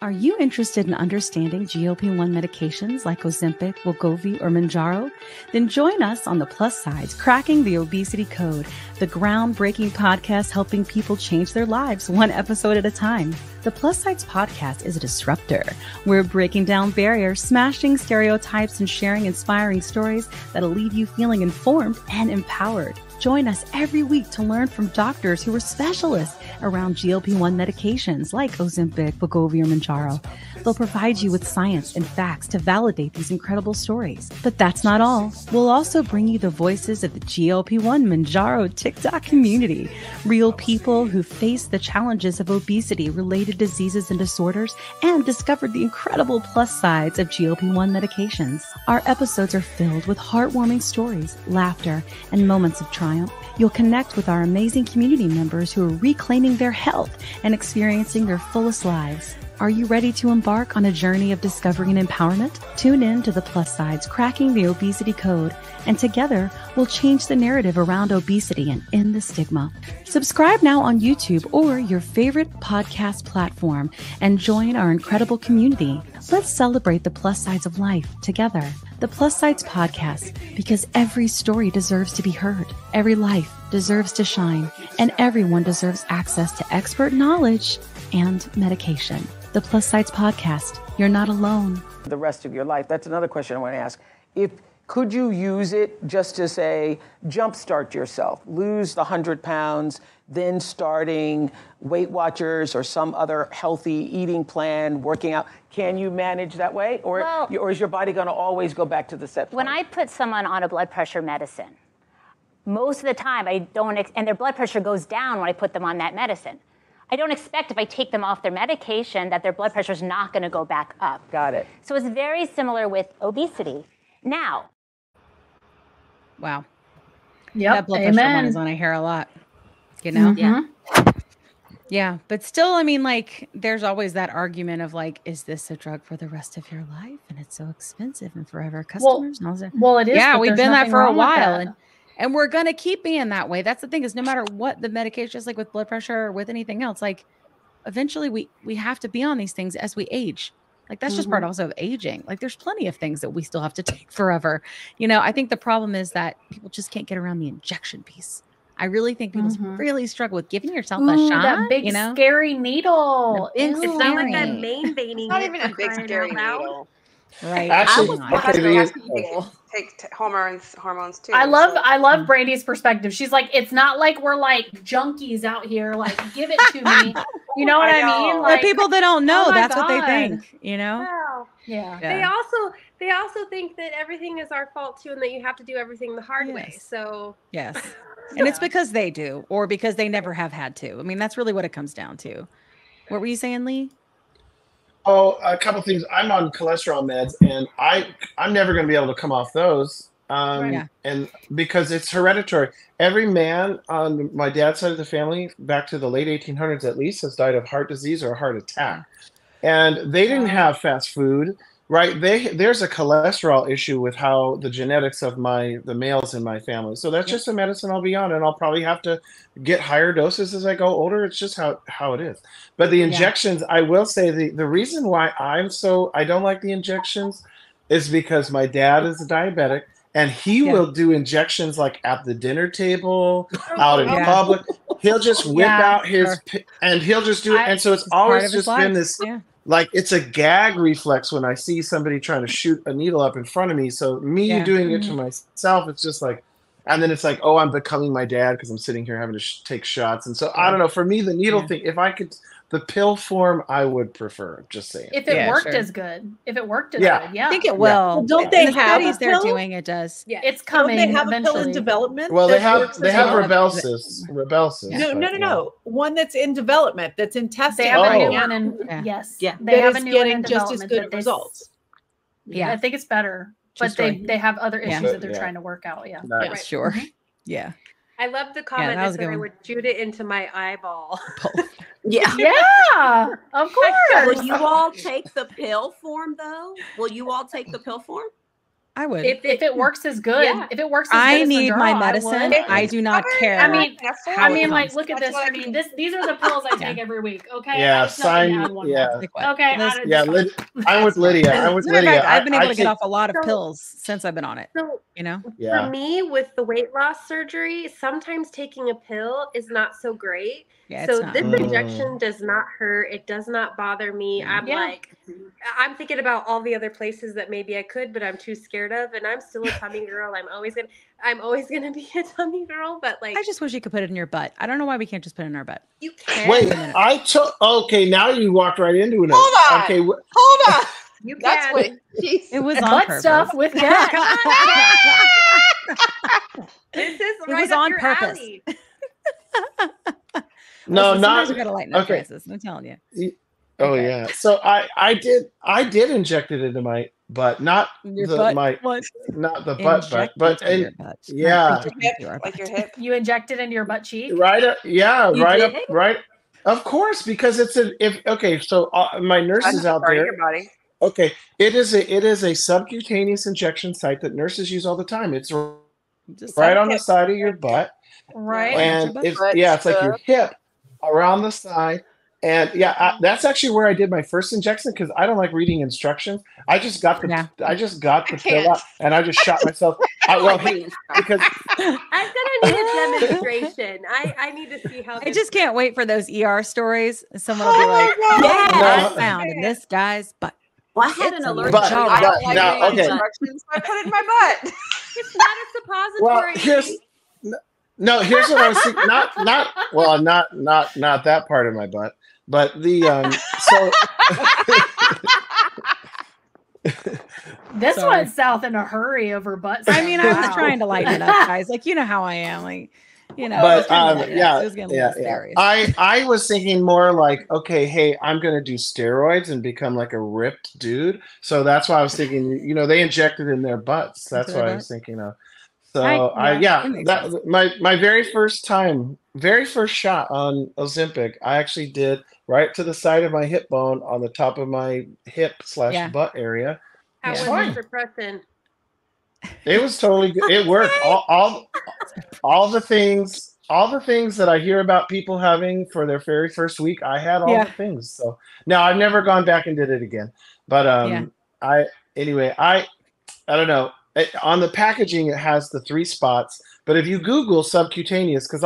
Are you interested in understanding GLP-1 medications like Ozempic, Wegovy, or Mounjaro? Then join us on The Plus Sides, Cracking the Obesity Code, the groundbreaking podcast helping people change their lives one episode at a time. The Plus Sides podcast is a disruptor. We're breaking down barriers, smashing stereotypes, and sharing inspiring stories that'll leave you feeling informed and empowered. Join us every week to learn from doctors who are specialists around GLP-1 medications like Ozempic, Wegovy, or Mounjaro. They'll provide you with science and facts to validate these incredible stories. But that's not all. We'll also bring you the voices of the GLP-1 Mounjaro TikTok community, real people who face the challenges of obesity-related diseases and disorders and discovered the incredible plus sides of GLP-1 medications. Our episodes are filled with heartwarming stories, laughter, and moments of triumph. You'll connect with our amazing community members who are reclaiming their health and experiencing their fullest lives. Are you ready to embark on a journey of discovery and empowerment? Tune in to The Plus Sides, Cracking the Obesity Code, and together we'll change the narrative around obesity and end the stigma. Subscribe now on YouTube or your favorite podcast platform and join our incredible community. Let's celebrate the plus sides of life together. The Plus Sides Podcast, because every story deserves to be heard, every life deserves to shine, and everyone deserves access to expert knowledge and medication. The Plus Sides Podcast, you're not alone. The rest of your life. That's another question I want to ask. Could you use it just to say, jumpstart yourself, lose the 100 pounds, then starting Weight Watchers or some other healthy eating plan, working out? Can you manage that way? Or is your body going to always go back to the set point? When I put someone on a blood pressure medicine, most of the time and their blood pressure goes down when I put them on that medicine. I don't expect if I take them off their medication that their blood pressure is not going to go back up. Got it. So it's very similar with obesity. Now. Wow. Yep. That blood pressure one is on I hear a lot, you know? Mm-hmm. Yeah. Yeah. But still, I mean, like, there's always that argument of like, is this a drug for the rest of your life? And it's so expensive and forever customers. Well, it is. Yeah, we've been that for a while. That. And we're going to keep being that way. That's the thing, is no matter what the medication, just like with blood pressure or with anything else, like eventually we have to be on these things as we age. Like that's just part also of aging. Like there's plenty of things that we still have to take forever. You know, I think the problem is that people just can't get around the injection piece. I really think people really struggle with giving yourself a shot. That big scary needle. It's not like that main veining. Not even a big scary needle. Right. Actually, take hormones too. I love Brandi's perspective. She's like, it's not like we're like junkies out here. Like, give it to me. You know what I mean? Like, the people that don't know, that's God. what they think. You know? Wow. Yeah. They also think that everything is our fault too, and that you have to do everything the hard way. So yes, and it's because they do, or because they never have had to. I mean, that's really what it comes down to. What were you saying, Lee? Oh, a couple things. I'm on cholesterol meds, and I'm never going to be able to come off those. And because it's hereditary. Every man on my dad's side of the family, back to the late 1800s at least, has died of heart disease or a heart attack. And they didn't have fast food, right? There's a cholesterol issue with how the genetics of the males in my family. So that's just a medicine I'll be on, and I'll probably have to get higher doses as I go older. It's just how it is. But the injections, I will say the reason why I don't like the injections is because my dad is a diabetic, and he will do injections like at the dinner table, out in public. He'll just whip out and he'll just do it. And so it's always just been this, like, it's a gag reflex when I see somebody trying to shoot a needle up in front of me. So me doing it to myself, it's just like, and then it's like, oh, I'm becoming my dad because I'm sitting here having to take shots. And so I don't know, for me, the needle thing, if I could, the pill form, I would prefer. Just saying. If it worked as good. If it worked as good, I think it will. Well, don't they have studies they're doing? It does. Yeah, it's coming. Don't they have eventually. a pill in development? Well, they have Rybelsus. No. One that's in development, that's in testing. They have a new one, and they have a new one in just as good results. Yeah, I think it's better, but they have other issues that they're trying to work out. Yeah, sure. Yeah. I love the comment that said I would shoot it into my eyeball. Yeah, of course. Will you all take the pill form, though? Will you all take the pill form? I would. If it works as good, if it works as good I as need Mounjaro, my medicine. I do not care. I mean, it like, comes. look at this. These are the pills I take every week. Okay. Yeah, I just know you sign. had one. Yeah. Okay. Yeah, I'm with Lydia. I'm with Lydia. I've been able to get take- off a lot of pills since I've been on it. So you know, for me with the weight loss surgery, sometimes taking a pill is not so great. Yeah, so it's not. this injection does not hurt. It does not bother me. I'm thinking about all the other places that maybe I could, but I'm too scared of. And I'm still a tummy girl. I'm always gonna be a tummy girl. But like, I just wish you could put it in your butt. I don't know why we can't just put it in our butt. You can. Wait, okay, now you walked right into it. Hold on. Okay, hold on. You That's can. what it was on butt purpose. stuff with Kat. This is It right was up on your purpose. alley. No, Listen, not sometimes we gotta lighten up, okay. Francis. I'm telling you. Oh yeah. So I did inject it into my butt, not Your the butt? my What? not the butt, Inject but into your and butt. yeah, like your hip. You inject it into your butt cheek. right up, yeah, You right did? up, right. Of course, because it's okay. So my nurses out Part of there. your body. Okay, it is a subcutaneous injection site that nurses use all the time. It's right on the side of your butt, Right. and it's like your hip around the side. And that's actually where I did my first injection because I don't like reading instructions. I just got the pill out and I just shot myself. Because I'm gonna need a demonstration. I need to see how. I just can't wait for those ER stories. Someone will be like, I found in this guy's butt. Well, I had an alert. I don't like reading instructions, so I put it in my butt. It's not a suppository. Well, here's what I was thinking. Not that part of my butt, but the This went south in a hurry over butt. I mean, I was trying to lighten it up, guys. Like, you know how I am. Like, you know. But it was getting a little serious. I was thinking more like, okay, hey, I'm gonna do steroids and become like a ripped dude. So that's why I was thinking, they injected in their butts. That's what I was thinking of. So my very first shot on Ozempic, I actually did right to the side of my hip bone on the top of my hip / butt area. How was your depression? It was totally good. It worked. All the things that I hear about people having for their very first week, I had all the things. So now I've never gone back and did it again. But I don't know. On the packaging, it has the 3 spots. But if you Google subcutaneous, because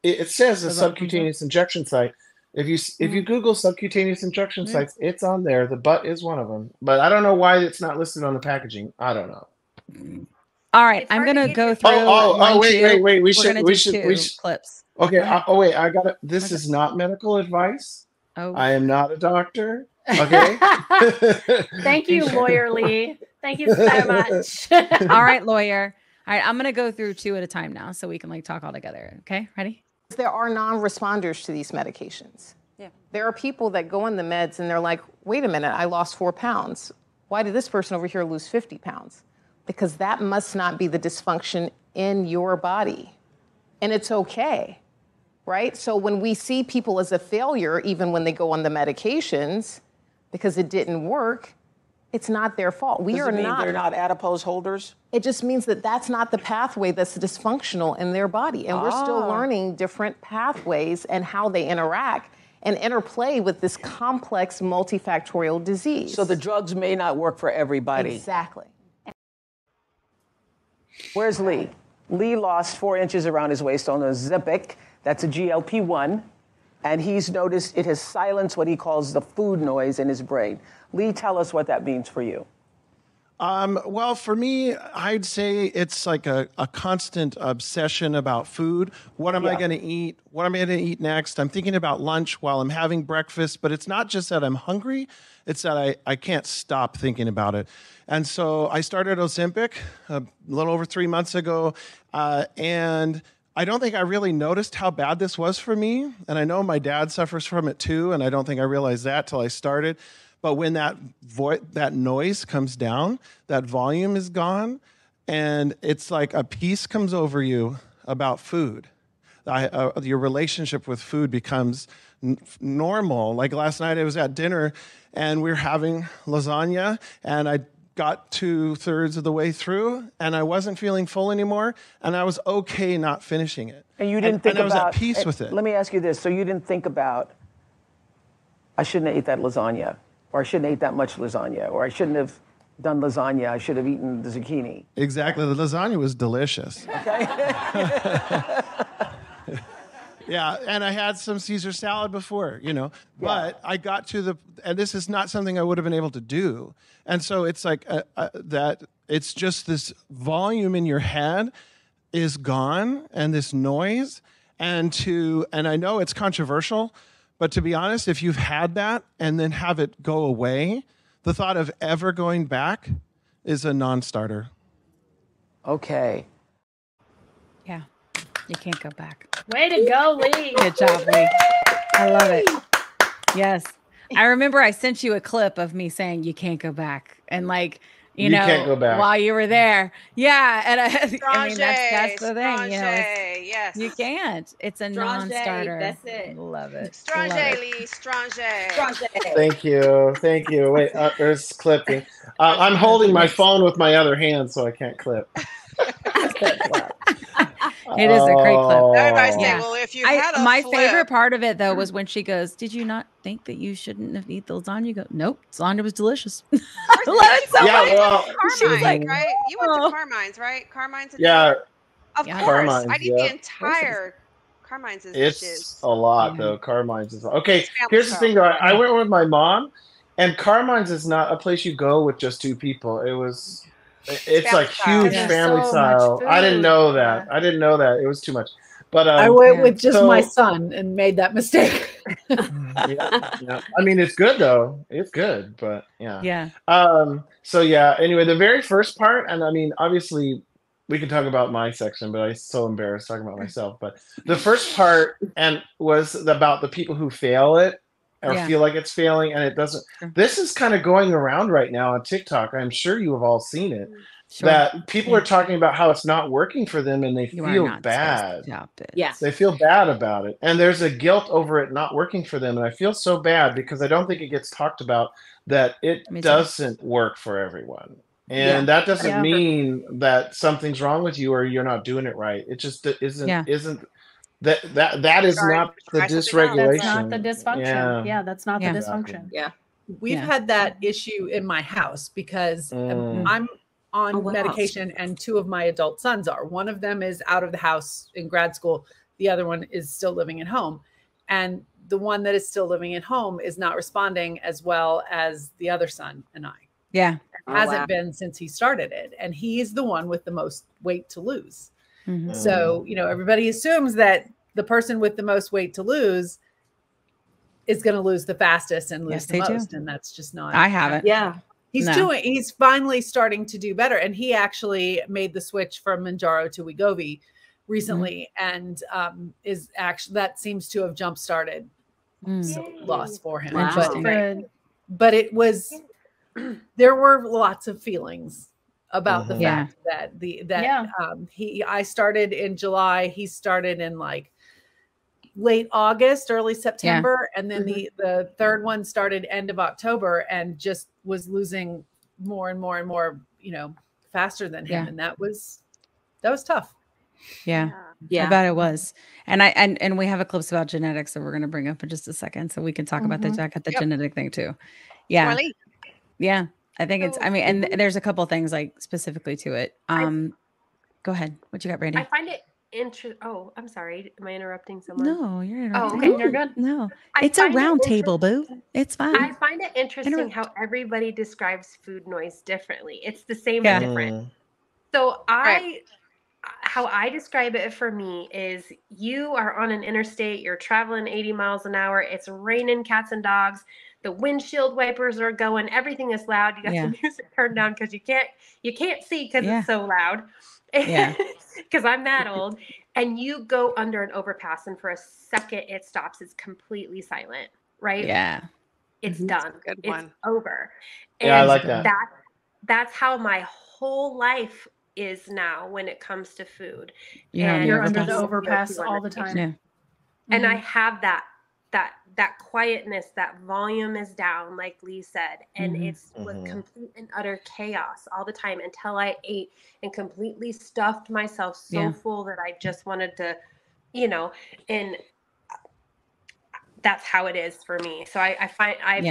it says a subcutaneous injection site. If you Google subcutaneous injection sites, it's on there. The butt is one of them. But I don't know why it's not listed on the packaging. I don't know. All right, I'm gonna go through. Wait. We should clips. Okay. Wait. I got it. This is not medical advice. Oh. I am not a doctor. Okay. Thank you, Lawyer Lee. Thank you so much. All right, lawyer. All right, I'm gonna go through 2 at a time now, so we can talk all together. Okay, ready? There are non-responders to these medications. Yeah. There are people that go on the meds and they're like, wait a minute, I lost 4 pounds. Why did this person over here lose 50 pounds? Because that must not be the dysfunction in your body. And it's okay, right? So when we see people as a failure, even when they go on the medications, because it didn't work, it's not their fault. They're not adipose holders? It just means that that's not the pathway that's dysfunctional in their body. And we're still learning different pathways and how they interact and interplay with this complex multifactorial disease. So the drugs may not work for everybody. Exactly. Where's Lee? Lee lost 4 inches around his waist on Ozempic. That's a GLP-1. And he's noticed it has silenced what he calls the food noise in his brain. Lee, tell us what that means for you. Well, for me, I'd say it's like a constant obsession about food. What am I going to eat? What am I going to eat next? I'm thinking about lunch while I'm having breakfast, but it's not just that I'm hungry. It's that I can't stop thinking about it. And so I started Ozempic a little over 3 months ago, and I don't think I really noticed how bad this was for me. And I know my dad suffers from it too, and I don't think I realized that till I started. But when that noise comes down, that volume is gone, and it's like a peace comes over you about food. Your relationship with food becomes normal. Like last night I was at dinner, and we were having lasagna, and I got 2/3 of the way through and I wasn't feeling full anymore, and I was okay not finishing it. And you didn't think and about. I was at peace with it. Let me ask you this: so you didn't think about, I shouldn't have ate that lasagna, or I shouldn't have ate that much lasagna, or I shouldn't have done lasagna. I should have eaten the zucchini. Exactly. The lasagna was delicious. Okay. Yeah, and I had some Caesar salad before, but I got to and this is not something I would have been able to do. And so it's like that it's just this volume in your head is gone, and this noise, and I know it's controversial, but to be honest, if you've had that and then have it go away, the thought of ever going back is a non-starter. Okay. Yeah. You can't go back. Way to go, Lee. Good job, Lee. I love it. Yes. I remember I sent you a clip of me saying you can't go back. And you know, can't go back. while you were there. Yeah. And I mean, Strange, that's the thing. You know, yes. you can't. It's a non-starter. That's it. Love it. Strange, Love it. Lee. Strange. Thank you. Wait, there's clipping. I'm holding my phone with my other hand, so I can't clip. It is a great clip. Everybody's Yeah. saying, well, if you had a My flip, favorite part of it, though, was when she goes, "Did you not think that you shouldn't have eaten the lasagna?" You go, "Nope, lasagna was delicious." I love it so much. Well, She was like, right? You went to Carmine's, right? Carmine's. yeah, Of Yeah. course. Carmine's, I did yeah. the entire Carmine's it's dishes. a lot Yeah. though. Carmine's is okay. It's family Here's the style. thing though. I went with my mom, and Carmine's is not a place you go with just two people. It's family like style. huge There's family so style. much I didn't food. know that. I didn't know that. It was too much. But I went Yeah. with just So- my son and made that mistake. yeah. I mean, it's good though. It's good, but yeah. Yeah. So yeah. Anyway, the very first part, and I mean, obviously, we can talk about my section, but I'm so embarrassed talking about myself. But the first part was about the people who fail it or Yeah. feel like it's failing, and it doesn't. Sure. This is kind of going around right now on TikTok. I'm sure you have all seen it. Sure. That people are talking about how it's not working for them, and they You are feel not bad. supposed to stop it. Yeah. They feel bad about it. And there's a guilt over it not working for them. And I feel so bad because I don't think it gets talked about that it Me too. doesn't work for everyone. And that doesn't Yeah. mean that something's wrong with you or you're not doing it right. It just isn't Yeah. that is Sorry, not the try something else. dysregulation. That's not the dysfunction. Yeah, that's not Yeah. the dysfunction. Yeah. We've Yeah. had that issue in my house because I'm on Oh, wow. medication and two of my adult sons are. One of them is out of the house in grad school. The other one is still living at home. And the one that is still living at home is not responding as well as the other son and I. Yeah. Hasn't been since he started it. And he's the one with the most weight to lose. Mhm. So, everybody assumes that the person with the most weight to lose is going to lose the fastest and lose Yes, the they do. most. And that's just not. I haven't. Yeah. He's finally starting to do better. And he actually made the switch from Mounjaro to Wegovy recently. And that seems to have jump started loss for him. Wow. Good. But it was, there were lots of feelings about the Yeah. fact that I started in July. He started in late August, early September. And then the third one started end of October and just was losing more and more and more, faster than him. Yeah. And that was tough. Yeah. Yeah. I bet it was. And we have a clips about genetics that we're going to bring up in just a second. So we can talk about the genetic thing too. Yeah. Marley. Yeah. I think it's, and there's a couple things specifically to it. Go ahead. What you got, Brandi? I find it interesting. Oh, I'm sorry. Am I interrupting someone? No, you're Oh, interrupting. okay. You're good. No, I it's a find it round table, boo. interesting- It's fine. I find it interesting Interrupt. how everybody describes food noise differently. It's the same Yeah. but different. So how I describe it for me is you are on an interstate, you're traveling 80 miles an hour, it's raining cats and dogs, the windshield wipers are going, everything is loud. You got the music turned down because you can't see because it's so loud. Yeah. Because I'm that old. And you go under an overpass and for a second it stops. It's completely silent, right? Yeah. It's done. Good It's one. over. Yeah, I And like that. That's how my whole life is now when it comes to food. You're on And the You're under overpass. the overpass all the time. Yeah. And I have that that quietness, that volume is down, like Lee said, and was complete and utter chaos all the time until I ate and completely stuffed myself so full that I just wanted to, and that's how it is for me. So I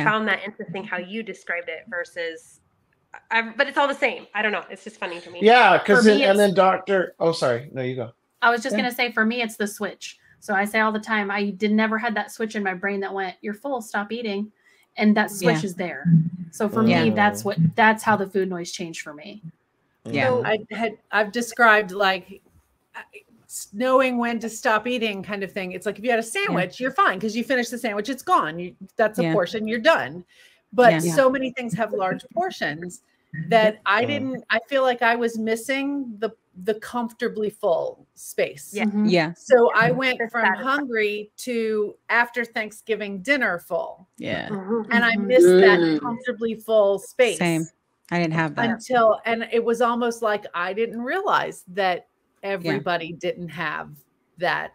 found that interesting how you described it versus, but it's all the same. I don't know. It's just funny to me. Yeah, because then doctor. Oh, sorry. No, you go. I was just gonna say, for me, it's the switch. So I say all the time, I never had that switch in my brain that went, "You're full, stop eating," and that switch is there. So for me, that's how the food noise changed for me. Yeah, so I've described like knowing when to stop eating kind of thing. It's like if you had a sandwich, you're fine because you finish the sandwich, it's gone. That's a portion, you're done. But so many things have large portions that I feel like I was missing the comfortably full space. So I went from hungry to after Thanksgiving dinner full. And I missed that comfortably full space. Same. I didn't have that and it was almost like I didn't realize that everybody didn't have that.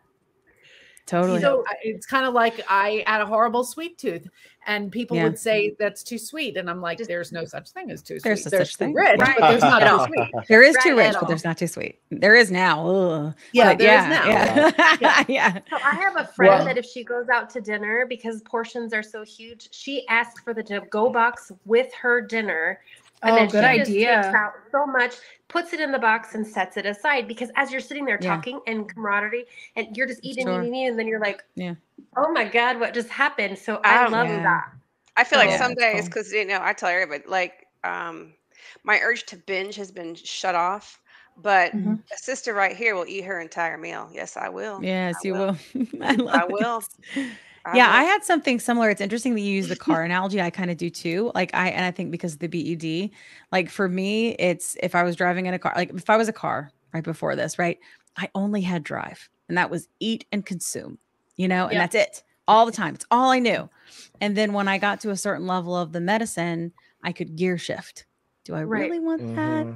Totally. So it's kind of like I had a horrible sweet tooth, and people would say that's too sweet, and I'm like, there's no such thing as too sweet. There's too rich, but there's not too sweet. There is too rich, but there's not too sweet. There is now. Ugh. Yeah, there is now. Yeah. So I have a friend that if she goes out to dinner because portions are so huge, she asks for the to-go box with her dinner. And then good she idea. just takes out so much, puts it in the box and sets it aside, because as you're sitting there talking and camaraderie and you're just eating, and then you're like, oh my God, what just happened? So I love that. I feel like some days, because, I tell everybody, like, my urge to binge has been shut off, but a sister right here will eat her entire meal. Yes, I will. Yes, you will. I will. I had something similar. It's interesting that you use the car analogy. I kind of do too. Like I think because of the BED, like for me, it's if I was driving in a car, like if I was a car right before this, right, I only had drive, and that was eat and consume, and that's it all the time. It's all I knew. And then when I got to a certain level of the medicine, I could gear shift. Do I really want that?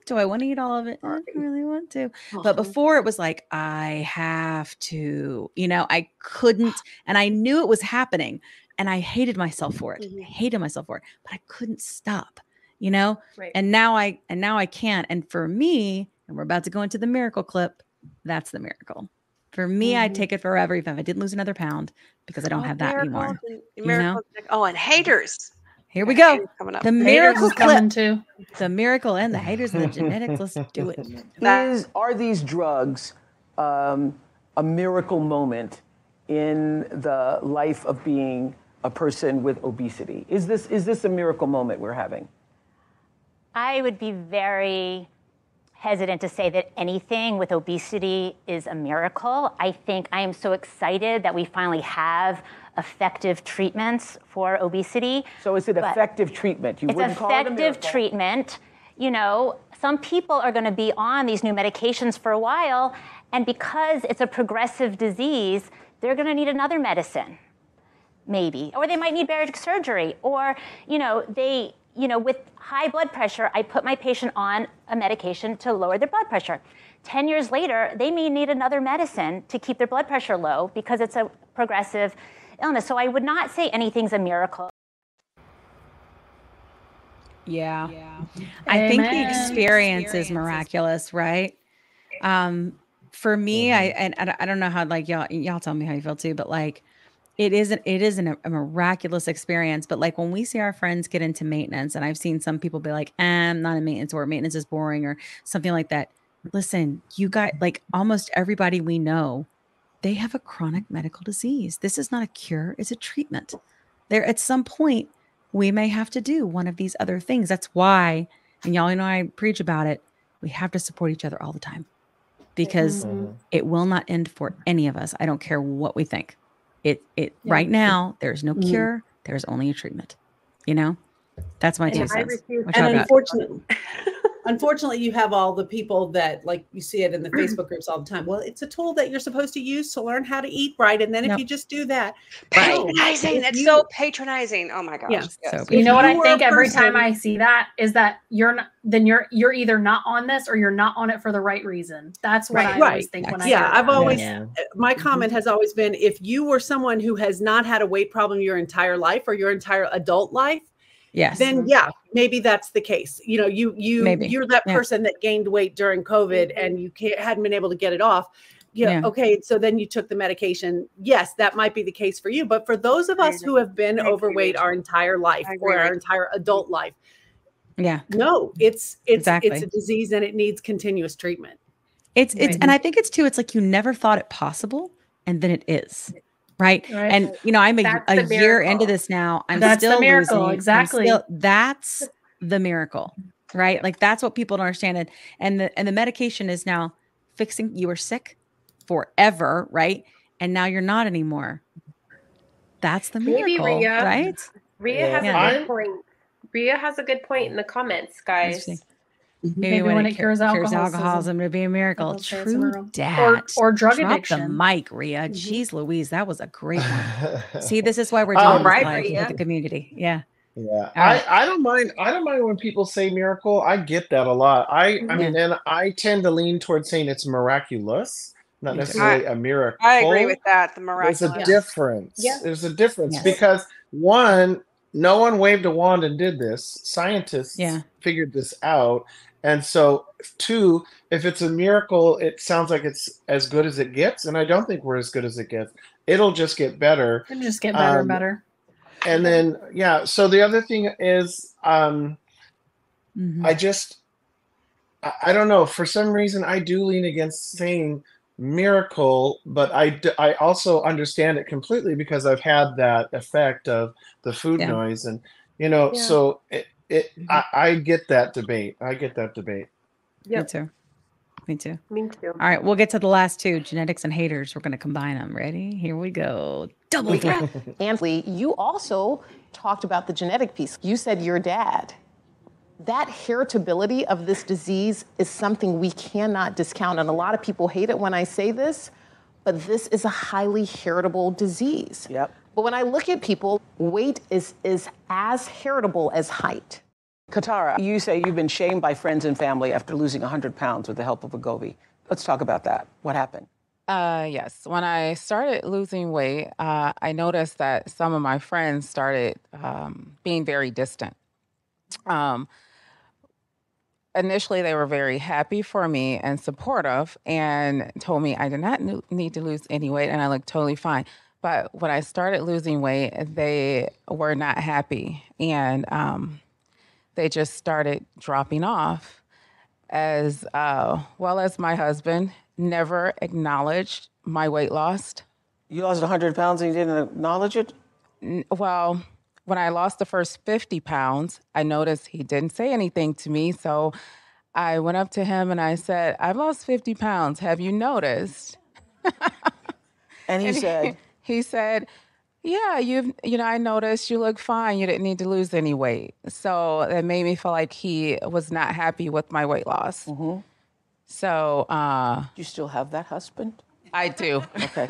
Do I want to eat all of it? I don't really want to. But before it was like, I have to, I couldn't, and I knew it was happening, and I hated myself for it. I hated myself for it, but I couldn't stop, and now I can. And for me, and we're about to go into the miracle clip, that's the miracle. For me, I'd take it forever, even if I didn't lose another pound, because I don't have that anymore. And haters. Here we go. The miracle clip. Too. The miracle and the haters and the genetics. Let's do it. Are these drugs a miracle moment in the life of being a person with obesity? Is this a miracle moment we're having? I would be very hesitant to say that anything with obesity is a miracle. I think I am so excited that we finally have effective treatments for obesity. So is it effective treatment? It's effective treatment. Some people are going to be on these new medications for a while, and because it's a progressive disease, they're going to need another medicine, maybe, or they might need bariatric surgery, or with high blood pressure, I put my patient on a medication to lower their blood pressure. 10 years later, they may need another medicine to keep their blood pressure low because it's a progressive illness. So I would not say anything's a miracle. Yeah. I think the experience is miraculous, right? For me, I don't know how, like, y'all tell me how you feel too, but like, it isn't a miraculous experience, but like when we see our friends get into maintenance, and I've seen some people be like, I'm not in maintenance, or maintenance is boring, or something like that. Listen, you got, like, almost everybody we know, they have a chronic medical disease. This is not a cure, it's a treatment. There, at some point, we may have to do one of these other things. That's why, and y'all know I preach about it, we have to support each other all the time, because it will not end for any of us. I don't care what we think. Right now, there's no cure. There's only a treatment. That's my 2 cents. And unfortunately, you have all the people that, like, you see it in the Facebook groups all the time. Well, it's a tool that you're supposed to use to learn how to eat right. And then if you just do that. Patronizing. That's so patronizing. Oh my gosh. Yeah. Yes. So you know what I think every time I see that is that you're either not on this or you're not on it for the right reason. That's what I always think when I hear that. I've always, my comment has always been, if you were someone who has not had a weight problem your entire life or your entire adult life, then maybe that's the case. You know, you're that person that gained weight during COVID and you hadn't been able to get it off. Okay. So then you took the medication. Yes, that might be the case for you. But for those of us who have been overweight our entire life or our entire adult life, no, it's a disease and it needs continuous treatment. It's and I think it's too, it's like you never thought it possible and then it is. Right. And, you know, I'm a year into this now. That's still the miracle. Losing. Exactly. That's the miracle. Right. Like that's what people don't understand. And the medication is now fixing. You were sick forever. Right. And now you're not anymore. That's the miracle. Maybe Rhea, right. Rhea has a good point. Rhea has a good point in the comments, guys. Maybe when it cures alcoholism, it'd be a miracle. True dat. Or drug Drop addiction. the mic, Rhea. Jeez Louise, that was a great one. See, this is why we're doing this live with the community. Yeah. Yeah. I don't mind when people say miracle. I get that a lot. I mean, and I tend to lean towards saying it's miraculous, not necessarily a miracle. I agree with that. The miraculous. There's a difference. There's a difference because one, no one waved a wand and did this. Scientists figured this out. And so, two, if it's a miracle, it sounds like it's as good as it gets. And I don't think we're as good as it gets. It'll just get better. It'll just get better and better. And then, so the other thing is, I don't know. For some reason, I do lean against saying miracle, but I also understand it completely because I've had that effect of the food noise. And, you know, so I get that debate. Yep. Me too. All right, we'll get to the last two, genetics and haters. We're going to combine them. Ready? Here we go. Double threat. Ansley, you also talked about the genetic piece. You said your dad. That heritability of this disease is something we cannot discount. And a lot of people hate it when I say this, but this is a highly heritable disease. Yep. But when I look at people, weight is as heritable as height. Katara, you say you've been shamed by friends and family after losing 100 pounds with the help of Wegovy. Let's talk about that. What happened? Yes. When I started losing weight, I noticed that some of my friends started being very distant. Initially, they were very happy for me and supportive and told me I did not need to lose any weight and I looked totally fine. But when I started losing weight, they were not happy. And they just started dropping off, as well as my husband never acknowledged my weight loss. You lost 100 pounds and you didn't acknowledge it? Well, when I lost the first 50 pounds, I noticed he didn't say anything to me. So I went up to him and I said, I've lost 50 pounds. Have you noticed? And he said? He said, yeah, I noticed you look fine. You didn't need to lose any weight. So it made me feel like he was not happy with my weight loss. Mm-hmm. So, do you still have that husband? I do. Okay.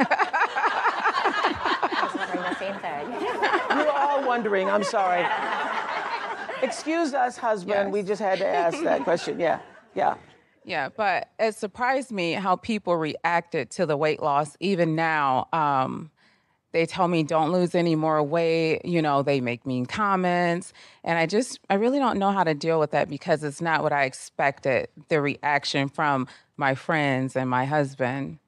You're all wondering. I'm sorry. Excuse us, husband. Yes. We just had to ask that question. Yeah. Yeah, but it surprised me how people reacted to the weight loss. Even now, they tell me don't lose any more weight. You know, they make mean comments. And I really don't know how to deal with that because it's not what I expected, the reaction from my friends and my husband.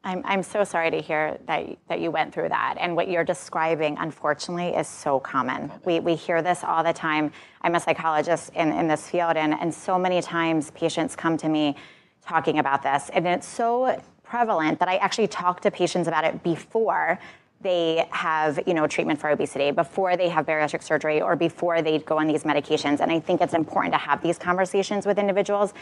I'm so sorry to hear that you went through that. And what you're describing, unfortunately, is so common. We hear this all the time. I'm a psychologist in this field, and so many times patients come to me talking about this. And it's so prevalent that I actually talk to patients about it before they have, treatment for obesity, before they have bariatric surgery, or before they go on these medications. And I think it's important to have these conversations with individuals.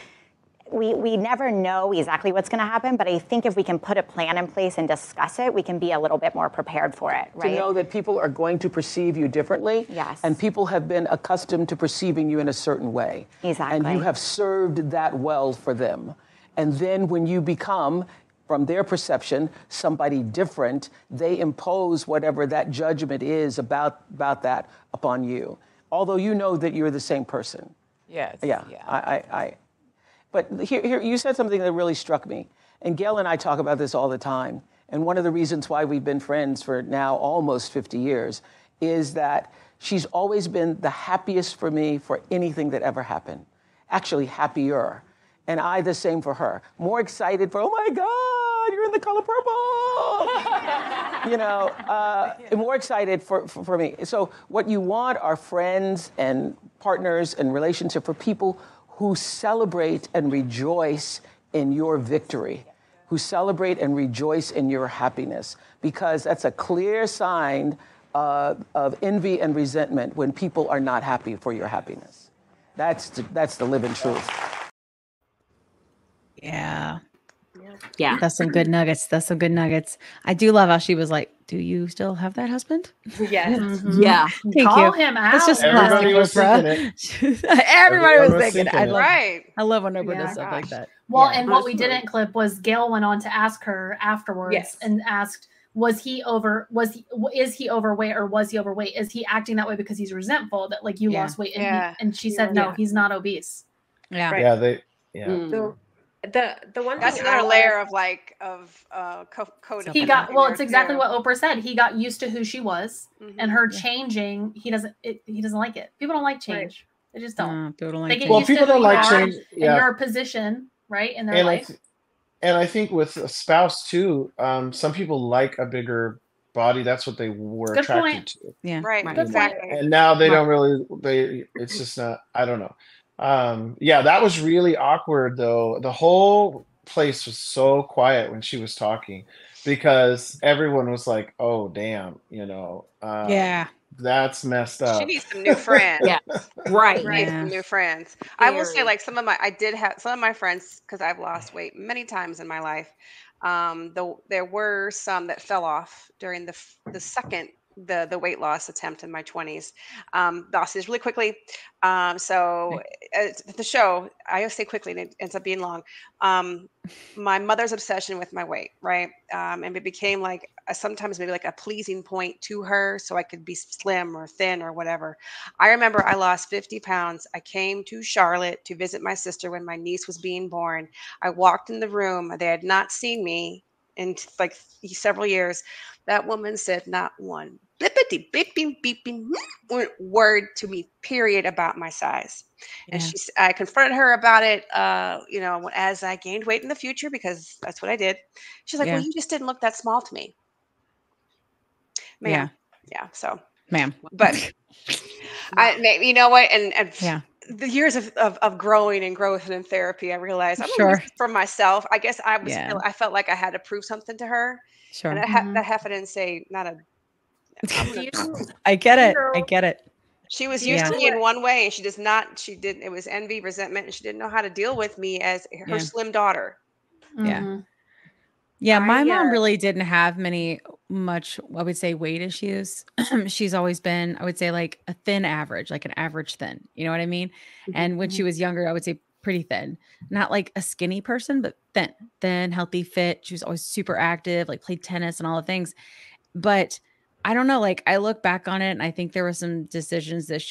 we never know exactly what's going to happen, but I think if we can put a plan in place and discuss it, we can be a little bit more prepared for it, right? To know that people are going to perceive you differently. Yes. And people have been accustomed to perceiving you in a certain way. Exactly. And you have served that well for them. And then when you become, from their perception, somebody different, they impose whatever that judgment is about that upon you. Although you know that you're the same person. Yes. Yeah. But here, you said something that really struck me. And Gail and I talk about this all the time. And one of the reasons why we've been friends for now almost 50 years is that she's always been the happiest for me for anything that ever happened. Actually, happier. And I the same for her. More excited for, oh my God, you're in the color purple. You know, more excited for me. So what you want are friends and partners and relationship for people who celebrate and rejoice in your victory, who celebrate and rejoice in your happiness, because that's a clear sign of envy and resentment when people are not happy for your happiness. That's the living truth. Yeah. Yeah. That's some good nuggets. I do love how she was like, do you still have that husband? Yes. Mm-hmm. Yeah. Thank Call you. him out. That's just Everybody was Oprah. thinking it. Everybody was thinking thinking it. it. I love when Oprah does stuff like that. Well, Yeah. and what we didn't clip was Gail went on to ask her afterwards and asked, is he overweight or was he overweight? Is he acting that way because he's resentful that like you lost weight? And she said, no, he's not obese. Yeah. Right. Yeah. So the one That's thing another layer of like code. He got it's exactly what Oprah said. He got used to who she was, and her changing. He doesn't like it. People don't like change. They just don't. People don't like they get change. used to people who don't you like are change. in your position, right, in their life. And I think with a spouse too, some people like a bigger body. That's what they were attracted to. Yeah. Right. Exactly. And now they don't really. It's just not. I don't know. Yeah, that was really awkward though. The whole place was so quiet when she was talking because everyone was like, "Oh, damn," you know. That's messed up. She needs some new friends. Right. She needs some new friends. I will say, like I did have some of my friends because I've lost weight many times in my life. There were some that fell off during the second the weight loss attempt in my 20s. Lost these really quickly. So the show, I say quickly, and it ends up being long. My mother's obsession with my weight, right? And it became like sometimes maybe like a pleasing point to her so I could be slim or thin or whatever. I remember I lost 50 pounds. I came to Charlotte to visit my sister when my niece was being born. I walked in the room. They had not seen me in like several years. That woman said not one blippity beeping beeping word to me, period, about my size. And I confronted her about it, as I gained weight in the future, because that's what I did. She's like, well, you just didn't look that small to me. Ma'am. Yeah. So, ma'am. But you know what? And the years of growing and growth and in therapy, I realized I'm doing this for myself. I guess I felt like I had to prove something to her. Sure. And that heifer didn't say not a. I get it. She was used to me in one way, and it was envy, resentment, and she didn't know how to deal with me as her slim daughter. Yeah, my mom really didn't have much, I would say, weight issues. She's always been, I would say, like a thin average, like an average thin. You know what I mean? And when she was younger, I would say pretty thin. Not like a skinny person, but thin, healthy, fit. She was always super active, like played tennis and all the things. But I don't know, like I look back on it and I think there were some decisions that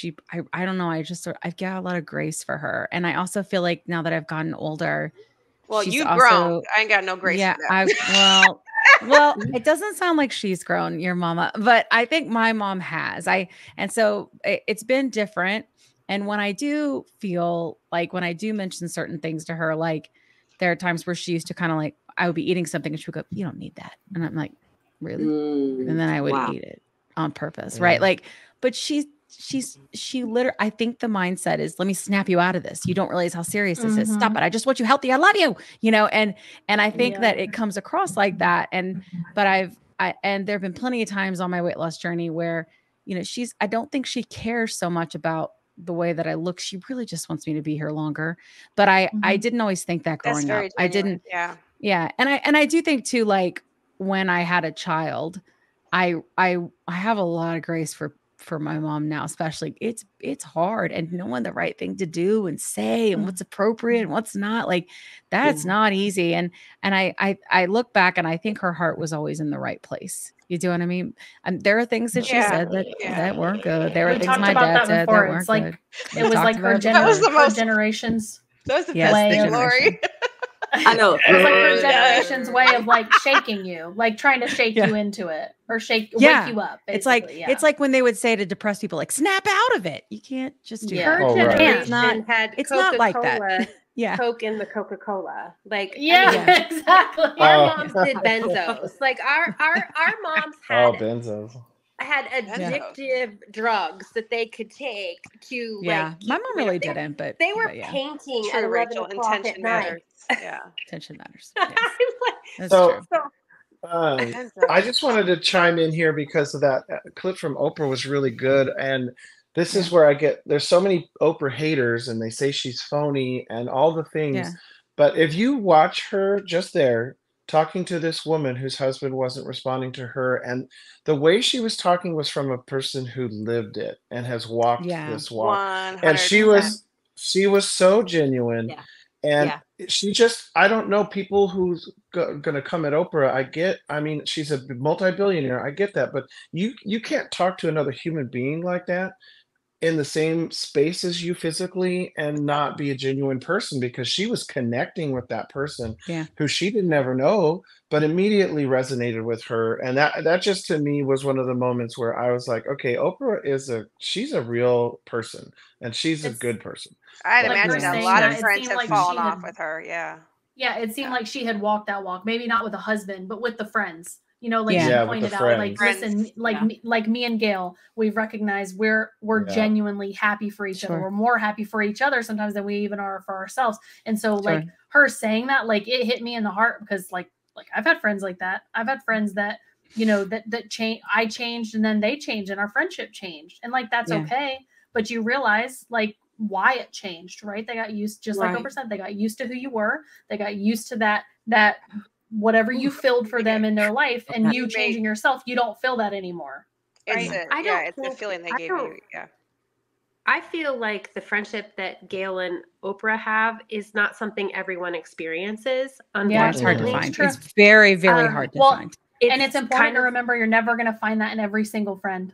I don't know. I've got a lot of grace for her. And I also feel like now that I've gotten older. Well, you've grown. I ain't got no grace for that. Well, it doesn't sound like she's grown, your mama, but I think my mom has. And so it's been different. And when I do feel like when I do mention certain things to her, like there are times where she used to kind of like, I would be eating something and she would go, you don't need that. And I'm like, really? And then I would eat it on purpose. Right. Like, but she literally, I think the mindset is, let me snap you out of this. You don't realize how serious this is. Stop it. I just want you healthy. I love you, and I think that it comes across like that. But and there've been plenty of times on my weight loss journey where, I don't think she cares so much about the way that I look. She really just wants me to be here longer. But I didn't always think that growing up. Genuine. I didn't. Yeah. Yeah. And I do think too, like when I had a child, I have a lot of grace for my mom now, especially. It's hard and knowing the right thing to do and say and what's appropriate and what's not, like that's not easy. And I look back and I think her heart was always in the right place. You do what I mean? There are things that she said that weren't good. There were things my dad said that weren't good. It was like her generations. That was the best thing, Lori. I know. It was like her generation's way of like shaking you, like trying to shake you into it or wake you up. Basically. It's like when they would say to depressed people, like snap out of it. You can't just do that. Her generation It's not like that. Yeah. Coke in the Coca-Cola. Like exactly. Our moms did benzos. Like our moms had benzos. Had addictive drugs that they could take to my mom really didn't, but they were painting at 11 o'clock at night. Yeah, attention matters. Yes. So I just wanted to chime in here because of that clip from Oprah was really good, and this is where there's so many Oprah haters and they say she's phony and all the things, but if you watch her just there talking to this woman whose husband wasn't responding to her, and the way she was talking was from a person who lived it and has walked this walk, 100%. and she was so genuine. And she just, I don't know people who's going to come at Oprah. I mean, she's a multi-billionaire. I get that. But you can't talk to another human being like that in the same space as you physically and not be a genuine person, because she was connecting with that person who she didn't ever know, but immediately resonated with her. And that just to me was one of the moments where I was like, okay, Oprah she's a real person and she's a good person. I'd imagine a lot of friends have fallen off with her. Yeah. Yeah. It seemed like she had walked that walk, maybe not with a husband, but with the friends. You know, like she pointed out, like, listen, like me and Gail, we've recognized we're genuinely happy for each other. We're more happy for each other sometimes than we even are for ourselves. And so like her saying that, like it hit me in the heart because like I've had friends like that. I've had friends that, you know, that change. I changed and then they changed and our friendship changed. And like, that's okay. But you realize like why it changed, right? They got used, just like Oprah said, they got used to who you were. They got used to that whatever you filled for them in their life, and you changing yourself, you don't feel that anymore. Right? It's the feeling they gave you. Yeah. I feel like the friendship that Gail and Oprah have is not something everyone experiences. Yeah, it's hard to find. It's very, very hard to find. And it's important to remember you're never going to find that in every single friend.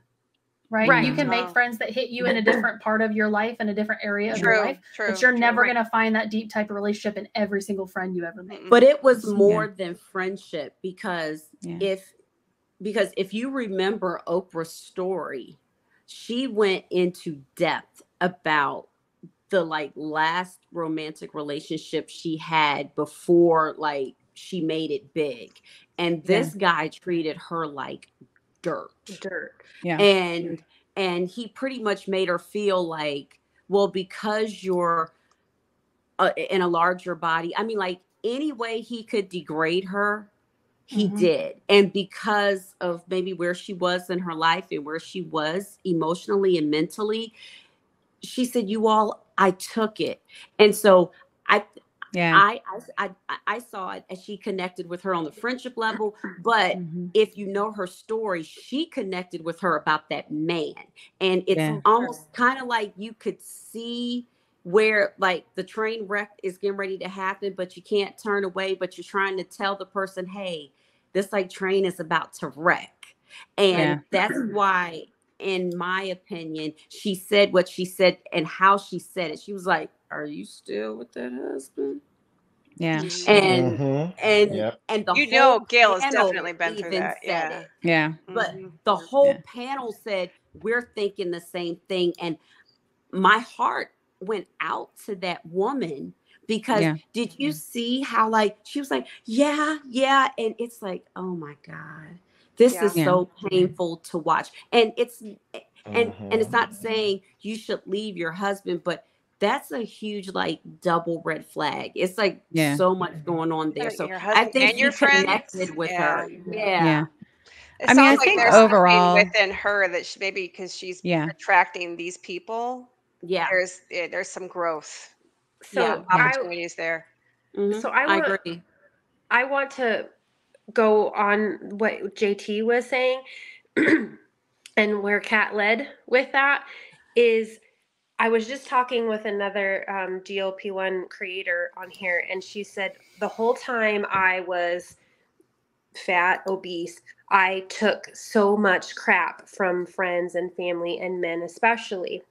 Right? You can make friends that hit you in a different part of your life, in a different area of your life, but you're never going to find that deep type of relationship in every single friend you ever made. But it was more than friendship because if you remember Oprah's story, she went into depth about the like last romantic relationship she had before like she made it big. And this guy treated her like dirt. Yeah. And he pretty much made her feel like, well, because you're in a larger body. I mean, like any way he could degrade her, he did. And because of maybe where she was in her life and where she was emotionally and mentally, she said, I took it. And so I saw it as she connected with her on the friendship level. But if you know her story, she connected with her about that man. And it's almost kind of like you could see where like the train wreck is getting ready to happen, but you can't turn away, but you're trying to tell the person, hey, this like train is about to wreck. And that's why, in my opinion, she said what she said and how she said it. She was like, are you still with that husband? Yeah. And the Gail has definitely been through that. Yeah. But the whole panel said, we're thinking the same thing. And my heart went out to that woman because did you see how like she was like, yeah. And it's like, oh my God, this is so painful to watch. And it's and it's not saying you should leave your husband, but that's a huge like double red flag. It's like so much going on there. So I think she connected with her. Yeah. It sounds like there's overall something within her that she, maybe because she's attracting these people there's some growth. So opportunities there. So I agree. I want to go on what JT was saying, and where Kat led with that is, I was just talking with another GLP-1 creator on here, and she said the whole time I was fat, obese, I took so much crap from friends and family and men especially.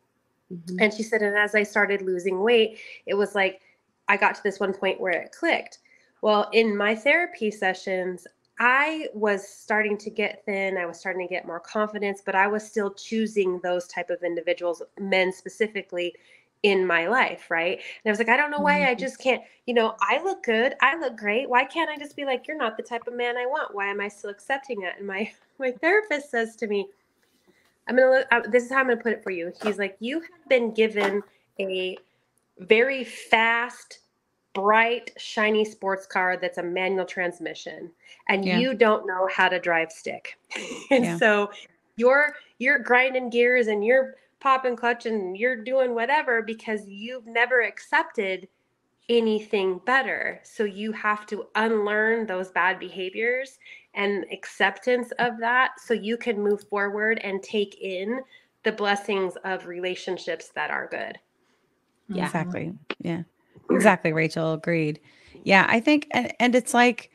And she said, and as I started losing weight, it was like I got to this one point where it clicked. Well, in my therapy sessions, I was starting to get thin. I was starting to get more confidence, but I was still choosing those type of individuals, men specifically, in my life, right? And I was like, I don't know why I just can't, I look good. I look great. Why can't I just be like, you're not the type of man I want? Why am I still accepting it? And my therapist says to me, this is how I'm going to put it for you. He's like, you have been given a very fast, bright, shiny sports car that's a manual transmission, and you don't know how to drive stick. And so you're grinding gears and you're popping clutch and you're doing whatever because you've never accepted anything better. So you have to unlearn those bad behaviors and acceptance of that so you can move forward and take in the blessings of relationships that are good. Yeah. Exactly. Yeah. Exactly, Rachel. Agreed. Yeah, I think, and it's like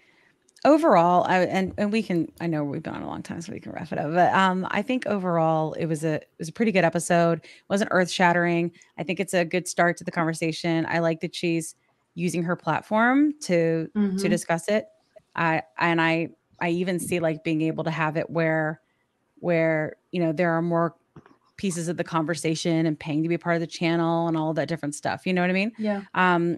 overall, and we can, I know we've been on a long time, so we can wrap it up, but I think overall it was a pretty good episode. It wasn't earth shattering. I think it's a good start to the conversation. I like that she's using her platform to discuss it. I even see like being able to have it where there are more pieces of the conversation and paying to be a part of the channel and all that different stuff. You know what I mean? Yeah. I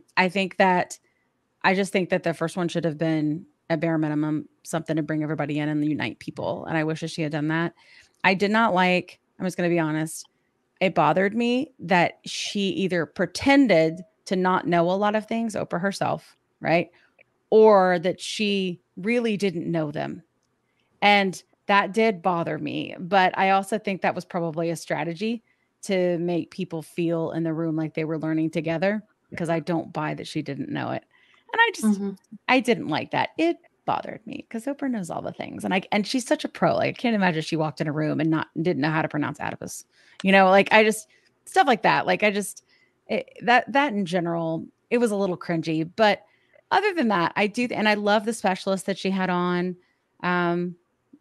just think that the first one should have been a bare minimum, something to bring everybody in and unite people. And I wish that she had done that. I did not like, I'm just going to be honest. It bothered me that she either pretended to not know a lot of things, Oprah herself, right? Or that she really didn't know them. And that did bother me. But I also think that was probably a strategy to make people feel in the room like they were learning together, because I don't buy that she didn't know it. And I didn't like that. It bothered me because Oprah knows all the things. And she's such a pro. Like, I can't imagine she walked in a room and didn't know how to pronounce adipose. Stuff like that. Like, that in general, it was a little cringy. But other than that, I do. And I love the specialists that she had on.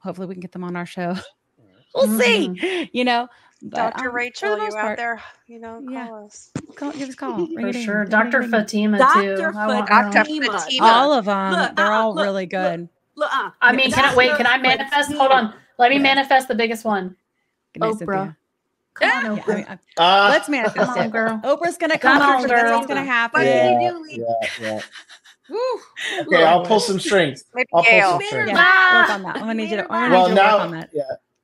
Hopefully we can get them on our show. We'll see, But, Dr. Rachel, you out there, call us. Give us a call. For sure. Dr. Fatima, too. Dr. Fatima. All of them. They're all really good. I mean, can I manifest? Hold on. Let me manifest the biggest one. Oprah. Come on, Oprah. Let's manifest Come on, it. girl. Oprah's going to come on, girl. That's what's going to happen. Yeah. Okay, I'll pull some strings. I'll pull some strings. Yeah, work on that. I'm going to need you to work on that.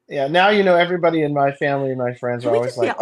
Yeah, now everybody in my family and my friends are always like,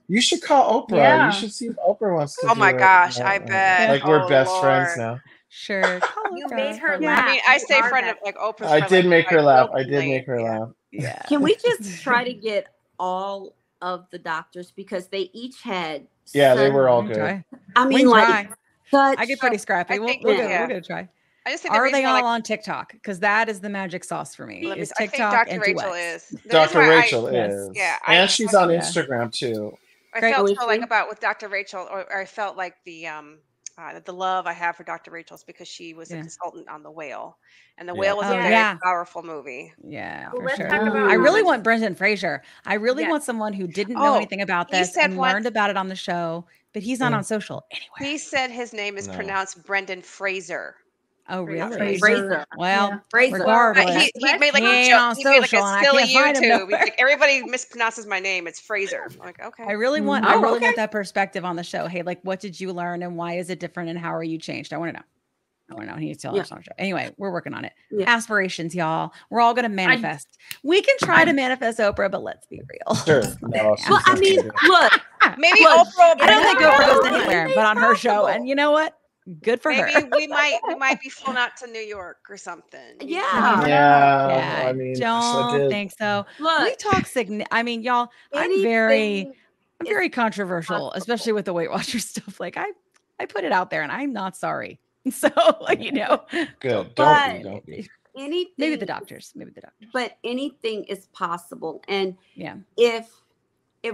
you should call Oprah. Yeah. You should see if Oprah wants to do it. Gosh, I bet. Like, we're best friends now. Sure. You made her laugh. I mean, I stay friend of like Oprah. I did make her laugh. I did make her laugh. Yeah. Can we just try to get all of the doctors, because they each had they were all good. I mean, like, I get pretty scrappy. We're gonna try. I just think are they all on TikTok? Because that is the magic sauce for me. Is TikTok I think and Dr. Rachel is. Dr. Rachel is. Yeah. And she's on Instagram too. I felt so like about with Dr. Rachel, or I felt like the love I have for Dr. Rachel is because she was a consultant on The Whale, and The Whale was a very powerful movie. Yeah, for sure. I really want Brendan Fraser. I really want someone who didn't know anything about this and learned about it on the show, but he's not on social anywhere. He said his name is pronounced Brendan Fraser. Oh, really? Fraser. Well, regardless. He made like a joke. He made like a silly YouTube. He's like, everybody mispronounces my name. It's Fraser. I'm like, okay. I really want that perspective on the show. Hey, like, what did you learn and why is it different and how are you changed? I want to know. He needs to tell us on the show. Anyway, we're working on it. Yeah. Aspirations, y'all. We're all going to manifest. We can try to manifest Oprah, but let's be real. Sure. Well, I mean, look. Maybe Oprah. I don't think Oprah goes anywhere, but on her show. And you know what? Good for her. Maybe we might be flown out to New York or something. Yeah. I mean, don't think so. Look, we talk I mean, y'all, I'm very I'm very controversial, especially with the Weight Watchers stuff. Like I put it out there and I'm not sorry. So, you know, Good. But Don't be. anything, maybe the doctors. But anything is possible. And yeah, if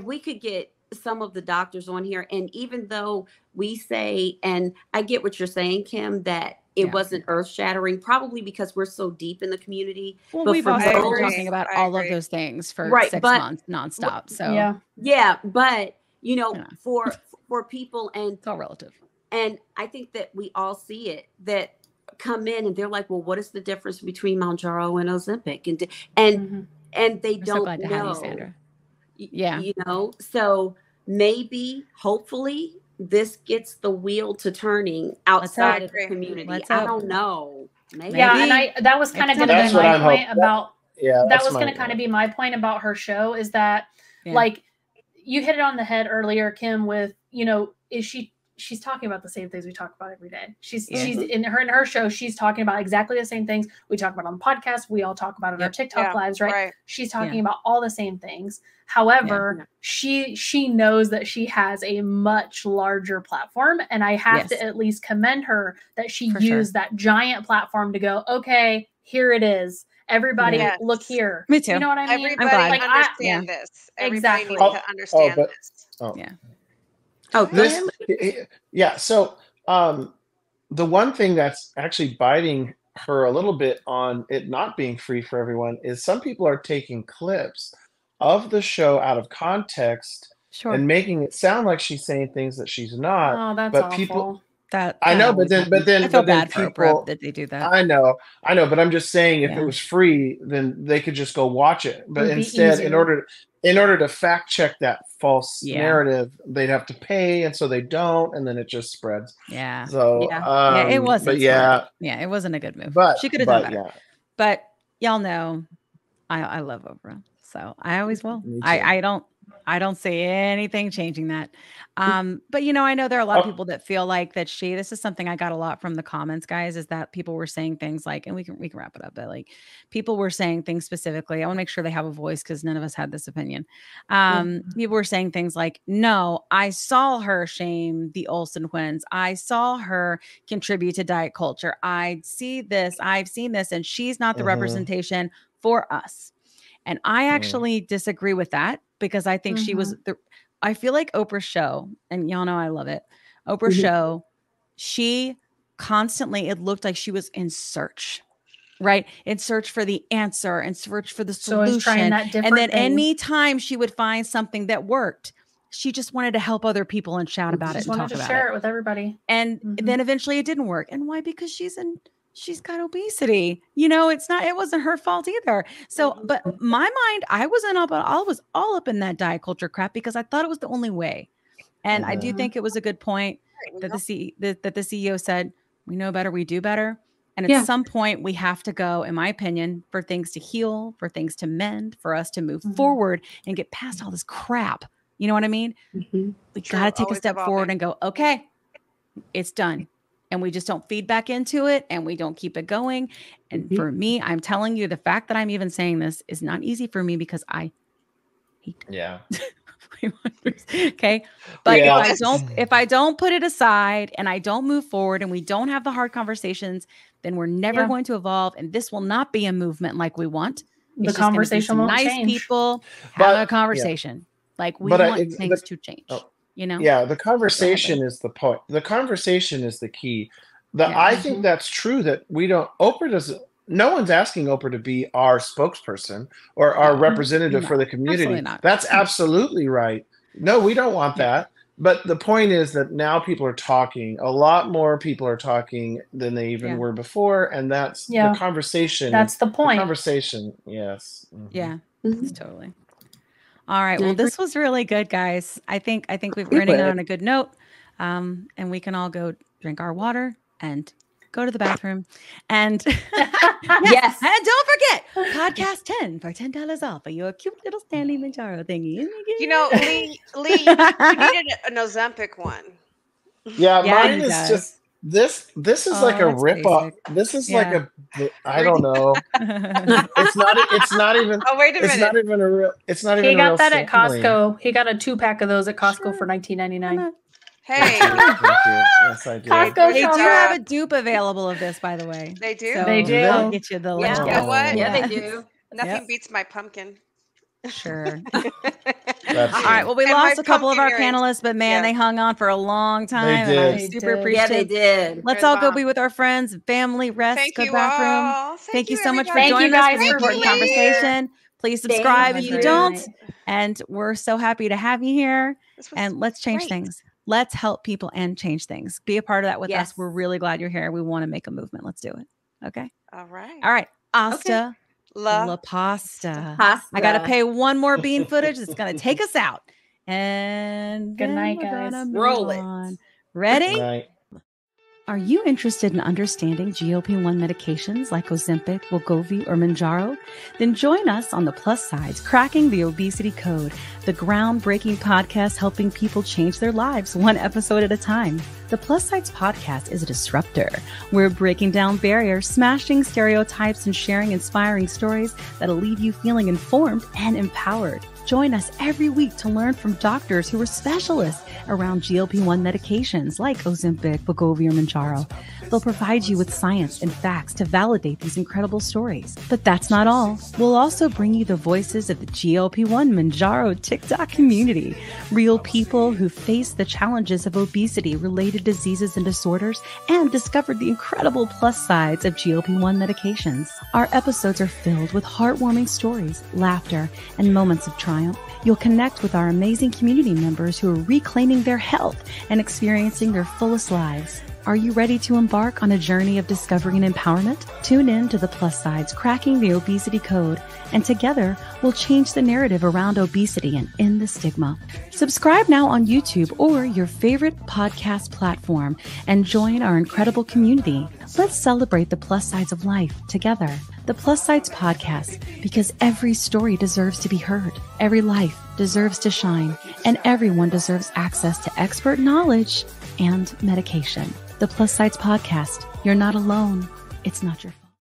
we could get some of the doctors on here, and even though we say, and I get what you're saying, Kim, that it wasn't earth shattering, probably because we're so deep in the community. Well, but we've for also been those, talking about all of those things for 6 months nonstop. So yeah, but you know, for people, and it's all relative. And I think that we all see it, that come in and they're like, well, what is the difference between Mounjaro and Ozempic? And they don't so glad to know. have you, Sandra. Yeah. You know, so maybe, hopefully, this gets the wheel to turning outside of the community. I don't know. Maybe. Yeah, and that was kind of going to be my point about. Yeah, that was going to kind of be my point about her show, is that like you hit it on the head earlier, Kim, with, you know, she's talking about the same things we talk about every day. She's in her show, she's talking about exactly the same things we talk about on the podcast. We all talk about it in our TikTok lives, right? She's talking about all the same things. However, she knows that she has a much larger platform, and I have to at least commend her that she used that giant platform to go, okay, here it is. Everybody look here. Me too. You know what I mean? Everybody understand this. Everybody needs to understand this. So the one thing that's actually biting her a little bit on it not being free for everyone is some people are taking clips of the show out of context and making it sound like she's saying things that she's not. Oh, that's but awful. People, that I know, but then I feel bad for people, Oprah that they do that. I know, but I'm just saying, if it was free, then they could just go watch it. But instead, in order to fact check that false narrative, they'd have to pay, and so they don't, and then it just spreads. Yeah. So it wasn't. But yeah, it wasn't a good move. But she could have done better. Yeah. But y'all know, I love Oprah, so I always will. I don't see anything changing that. But you know, I know there are a lot of people that feel like that this is something I got a lot from the comments, guys, is that people were saying things like, and we can wrap it up, but like people were saying things specifically. I want to make sure they have a voice because none of us had this opinion. People were saying things like, no, I saw her shame the Olsen twins. I saw her contribute to diet culture. I've seen this, and she's not the representation for us. And I actually disagree with that, because I think she was I feel like Oprah's show, and y'all know I love it. Oprah's show, she constantly, it looked like she was in search, right? In search for the answer and search for the solution. And then anytime she would find something that worked, she just wanted to help other people and shout about it and talk about it. Share it with everybody. And then eventually it didn't work. And why? Because she's got obesity. You know, it wasn't her fault either. So, but my mind, I was all up in that diet culture crap because I thought it was the only way. And I do think it was a good point that the CEO said, we know better, we do better. And at some point we have to go, in my opinion, for things to heal, for things to mend, for us to move forward and get past all this crap. You know what I mean? We got to take a step forward and go, okay, it's done. And we just don't feed back into it, and we don't keep it going. And for me, I'm telling you, the fact that I'm even saying this is not easy for me because I hate okay. But if I don't put it aside and I don't move forward and we don't have the hard conversations, then we're never going to evolve. And this will not be a movement like we want. The conversation won't change. Nice people have a conversation. Like we want things to change. You know? Yeah, the conversation is the point. The conversation is the key. I think that's true, that Oprah doesn't, no one's asking Oprah to be our spokesperson or our representative for the community. That's absolutely right. No, we don't want that. But the point is that now people are talking. A lot more people are talking than they even were before. And that's the conversation. That's the point. The conversation, yes. Yeah, totally. All right. Well, this was really good, guys. I think we've ended on a good note. And we can all go drink our water and go to the bathroom. And yes. And don't forget, podcast 10 for $10 off for your cute little Stanley Mounjaro thingy. You know, Lee, you needed an Ozempic one. Yeah, mine is just This is like a rip off. This is like a, I don't know. It's not even. Oh, wait a minute. It's not even a real. It's not even. He got that at family. Costco. He got a 2-pack of those at Costco for $19.99. Hey, Thank you. Yes, I do. Costco They do shop. have a dupe available of this, by the way. They do. So They do. I'll get you the link. You know what? Yeah, they do. Nothing beats my pumpkin. Sure. That's All right. Well, we And lost my a couple of our pumpkin earrings. panelists, but man, Yeah. they hung on for a long time. They And I'm did. super They did. appreciative. Yeah, they did. Let's They're all the go bomb. be with our friends, family, rest, Thank good you bathroom. all. Thank you so much for everybody. joining Thank us you for guys this for important being here. conversation. Please subscribe Thank if you you. don't. And we're so happy to have you here. This was And let's change great. things. Let's help people and change things. Be a part of that with Yes. us. We're really glad you're here. We want to make a movement. Let's do it. Okay. all right. All right. Asta La La Pasta. Pasta. I got to pay one more bean footage. It's going to take us out. And Good then night, we're guys. gonna move Roll it. on. Ready? Right. Are you interested in understanding GLP-1 medications like Ozempic, Wegovy, or Mounjaro? Then join us on the Plus Sides, Cracking the Obesity Code, the groundbreaking podcast helping people change their lives one episode at a time. The Plus Sides podcast is a disruptor. We're breaking down barriers, smashing stereotypes, and sharing inspiring stories that'll leave you feeling informed and empowered. Join us every week to learn from doctors who are specialists around GLP-1 medications like Ozempic, Wegovy, or Mounjaro. They'll provide you with science and facts to validate these incredible stories. But that's not all. We'll also bring you the voices of the GLP-1 Mounjaro TikTok community, real people who face the challenges of obesity-related diseases and disorders and discovered the incredible plus sides of GLP-1 medications. Our episodes are filled with heartwarming stories, laughter, and moments of triumph. You'll connect with our amazing community members who are reclaiming their health and experiencing their fullest lives. Are you ready to embark on a journey of discovery and empowerment? Tune in to the Plus Sides, Cracking the Obesity Code, and together we'll change the narrative around obesity and end the stigma. Subscribe now on YouTube or your favorite podcast platform and join our incredible community. Let's celebrate the plus sides of life together. The Plus Sides Podcast, because every story deserves to be heard, every life deserves to shine, and everyone deserves access to expert knowledge and medication. The Plus Sides Podcast. You're not alone. It's not your fault.